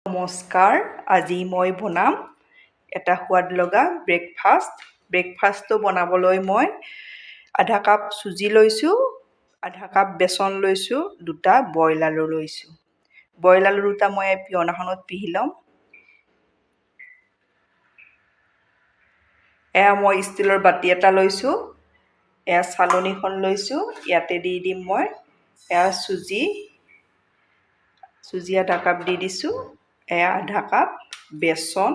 নমস্কাৰ, আজি মই বনাম এটা সোৱাদ লগা ব্ৰেকফাষ্টটো বনাবলৈ মই আধা কাপ চুজি লৈছোঁ, আধা কাপ বেচন লৈছোঁ, দুটা বইল আলু লৈছোঁ। বইল আলু দুটা মই পিহনাখনত পিহি ল'ম। এয়া মই ষ্টিলৰ বাতি এটা লৈছোঁ, এয়া চালনীখন লৈছোঁ, ইয়াতে দি দিম মই এয়া চুজি আধা কাপ দি দিছোঁ, এয়া আধা কাপ বেচন,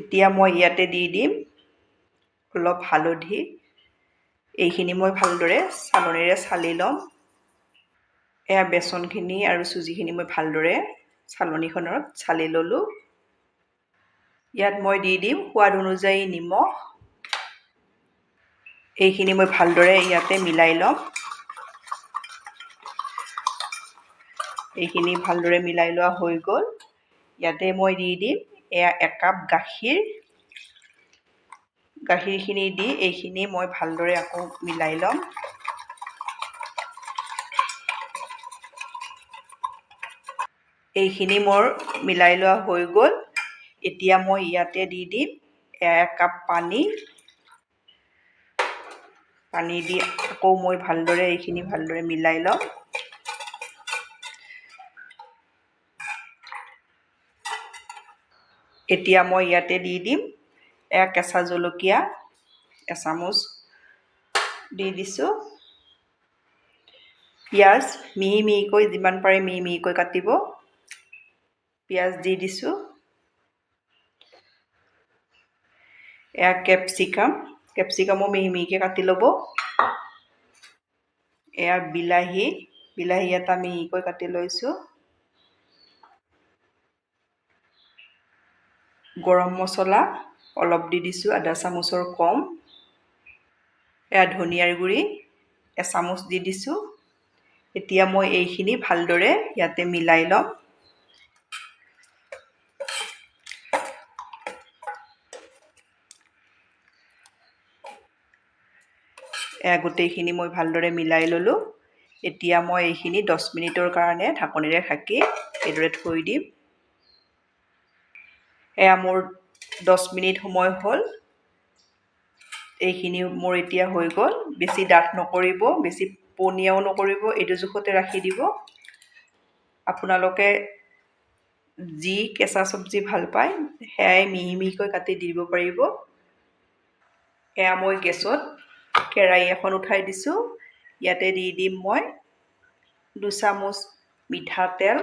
এতিয়া মই ইয়াতে দি দিম অলপ হালধি। এইখিনি মই ভালদৰে চালনীৰে চালি ল'ম। এয়া বেচনখিনি আৰু চুজিখিনি মই ভালদৰে চালনীখনত চালি ল'লোঁ। ইয়াত মই দি দিম সোৱাদ অনুযায়ী নিমখ। এইখিনি মই ভালদৰে ইয়াতে মিলাই ল'ম। এইখিনি ভালদৰে মিলাই লোৱা হৈ গ'ল। ইয়াতে মই দি দিম এয়া একাপ গাখীৰ। গাখীৰখিনি দি এইখিনি মই ভালদৰে আকৌ মিলাই ল'ম। এইখিনি মোৰ মিলাই লোৱা হৈ গ'ল। এতিয়া মই ইয়াতে দি দিম একাপ পানী। পানী দি আকৌ মই এইখিনি ভালদৰে মিলাই ল'ম। এতিয়া মই ইয়াতে দি দিম কেঁচা জলকীয়া এচামুচ দি দিছোঁ। পিঁয়াজ মিহি মিহিকৈ যিমান পাৰে মিহি মিহিকৈ কাটিব। পিঁয়াজ দি দিছোঁ। এয়া কেপচিকামো মিহি মিহিকৈ কাটি ল'ব। এয়া বিলাহী এটা মিহিকৈ কাটি লৈছোঁ। গৰম মছলা অলপ দি দিছোঁ, আধা চামুচৰ কম। এয়া ধনিয়াৰ গুড়ি এচামুচ দি দিছোঁ। এতিয়া মই এইখিনি ভালদৰে ইয়াতে মিলাই ল'ম। গোটেইখিনি মই ভালদৰে মিলাই ল'লোঁ। এতিয়া মই এইখিনি 10 মিনিটৰ কাৰণে ঢাকনিৰে ঢাকি এইদৰে থৈ দিম। এয়া মোৰ 10 মিনিট সময় হ'ল। এইখিনি মোৰ এতিয়া হৈ গ'ল। বেছি ডাঠ নকৰিব, বেছি পনীয়াও নকৰিব, এইটো জোখতে ৰাখি দিব। আপোনালোকে যি কেঁচা চব্জি ভাল পায় সেয়াই মিহি মিহিকৈ কাটি দিব পাৰিব। এয়া মই গেছত কেৰাহী এখন উঠাই দিছোঁ। ইয়াতে দি দিম মই 2 চামুচ মিঠাতেল।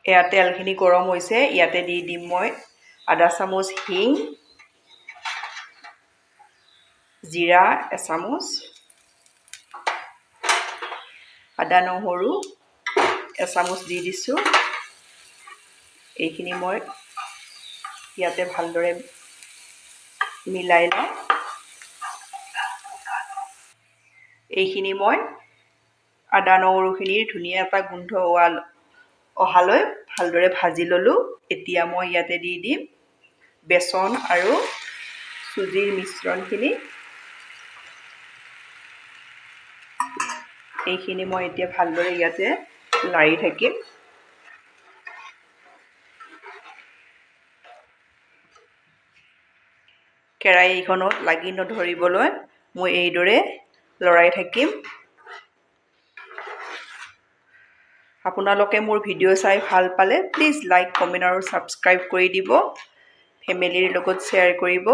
এয়া তেলখিনি গৰম হৈছে। ইয়াতে দি দিম মই আধা চামুচ হিং, জিৰা এচামুচ, আদা নহৰু এচামুচ দি দিছোঁ। এইখিনি মই ইয়াতে ভালদৰে মিলাই লওঁ। এইখিনি মই আদা নহৰুখিনিৰ ধুনীয়া এটা গোন্ধ অহালৈ ভালদৰে ভাজি ল'লোঁ। এতিয়া মই ইয়াতে দি দিম বেচন আৰু চুজিৰ মিশ্ৰণখিনি। এইখিনি মই এতিয়া ভালদৰে ইয়াতে লাৰি থাকিম। কেৰাহীখনত লাগি নধৰিবলৈ মই এইদৰে লৰাই থাকিম। আপোনালোকে মোৰ ভিডিঅ' চাই ভাল পালে প্লিজ লাইক, কমেণ্ট আৰু ছাবস্ক্ৰাইব কৰি দিব। ফেমিলিৰ লগত শ্বেয়াৰ কৰিব।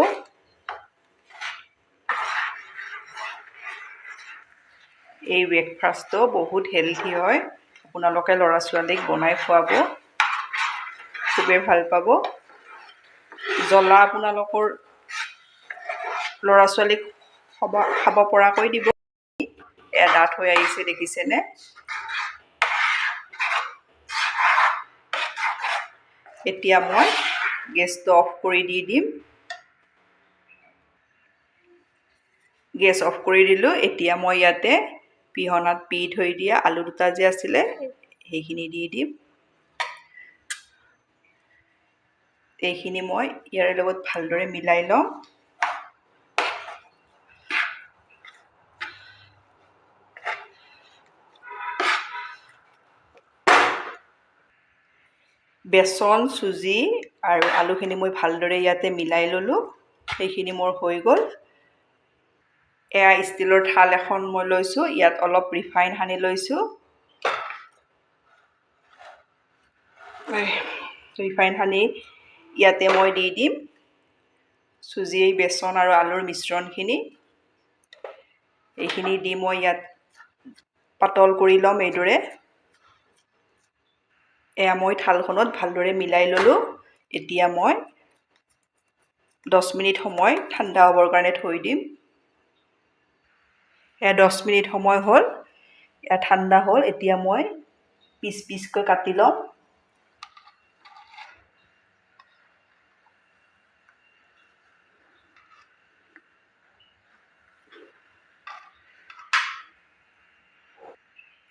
এই ব্ৰেকফাষ্টটো বহুত হেলথি হয়। আপোনালোকে ল'ৰা ছোৱালীক বনাই খুৱাব, খুবেই ভাল পাব। জ্বলা আপোনালোকৰ ল'ৰা ছোৱালীক খাব পৰাকৈ দিব। এয়া ডাঠ হৈ আহিছে, দেখিছেনে? এতিয়া মই গেছটো অফ কৰি দি দিম। গেছ অফ কৰি দিলোঁ। এতিয়া মই ইয়াতে পিহনাত পিহি থৈ দিয়া আলু দুটা যে আছিলে সেইখিনি দি দিম। এইখিনি মই ইয়াৰ লগত ভালদৰে মিলাই ল'ম। বেচন, চুজি আৰু আলুখিনি মই ভালদৰে ইয়াতে মিলাই ল'লোঁ। সেইখিনি মোৰ হৈ গ'ল। এয়া ষ্টিলৰ থাল এখন মই লৈছোঁ। ইয়াত অলপ ৰিফাইন সানি লৈছোঁ। ৰিফাইন সানি ইয়াতে মই দি দিম চুজি, বেচন আৰু আলুৰ মিশ্ৰণখিনি। এইখিনি দি মই ইয়াত পাতল কৰি ল'ম এইদৰে। এয়া মই থালখনত ভালদৰে মিলাই ল'লোঁ। এতিয়া মই 10 মিনিট সময় ঠাণ্ডা হ'বৰ কাৰণে থৈ দিম। এয়া 10 মিনিট সময় হ'ল। এয়া ঠাণ্ডা হ'ল। এতিয়া মই পিচ পিচকৈ কাটি ল'ম।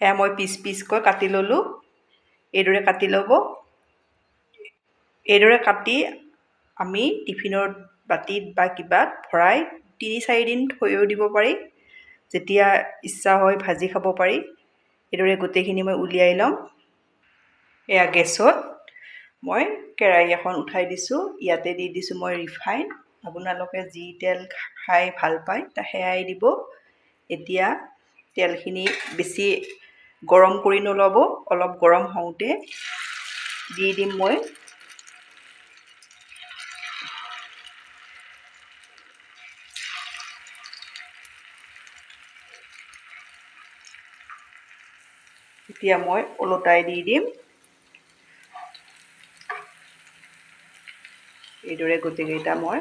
এয়া মই পিচ পিচকৈ কাটি ল'লোঁ। এইদৰে কাটি ল'ব। এইদৰে কাটি আমি টিফিনৰ বাতিত বা কিবাত ভৰাই 3-4 দিন থৈও দিব পাৰি। যেতিয়া ইচ্ছা হয় ভাজি খাব পাৰি। এইদৰে গোটেইখিনি মই উলিয়াই ল'ম। এয়া গেছত মই কেৰাহী এখন উঠাই দিছোঁ। ইয়াতে দি দিছোঁ মই ৰিফাইন। আপোনালোকে যি তেল খাই ভাল পায় সেয়াই দিব। এতিয়া তেলখিনি বেছি গৰম কৰি নল'ব। অলপ গৰম হওঁতে দি দিম মই এতিয়া মই ওলটাই দি দিম। এইদৰে গোটেইকেইটা মই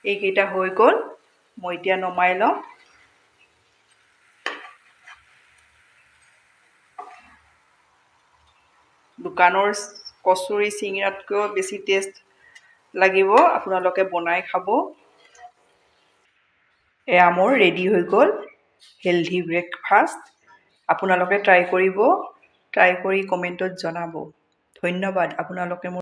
এইকেইটা হৈ গ'ল। মই এতিয়া নমাই ল'ম। দোকানৰ কচুৰি চিঙৰাতকৈও বেছি টেষ্ট লাগিব। আপোনালোকে বনাই খাব। এয়া মোৰ ৰেডি হৈ গ'ল হেল্ডি ব্ৰেকফাষ্ট। আপোনালোকে ট্ৰাই কৰিব। ট্ৰাই কৰি কমেণ্টত জনাব। ধন্যবাদ। আপোনালোকে মোৰ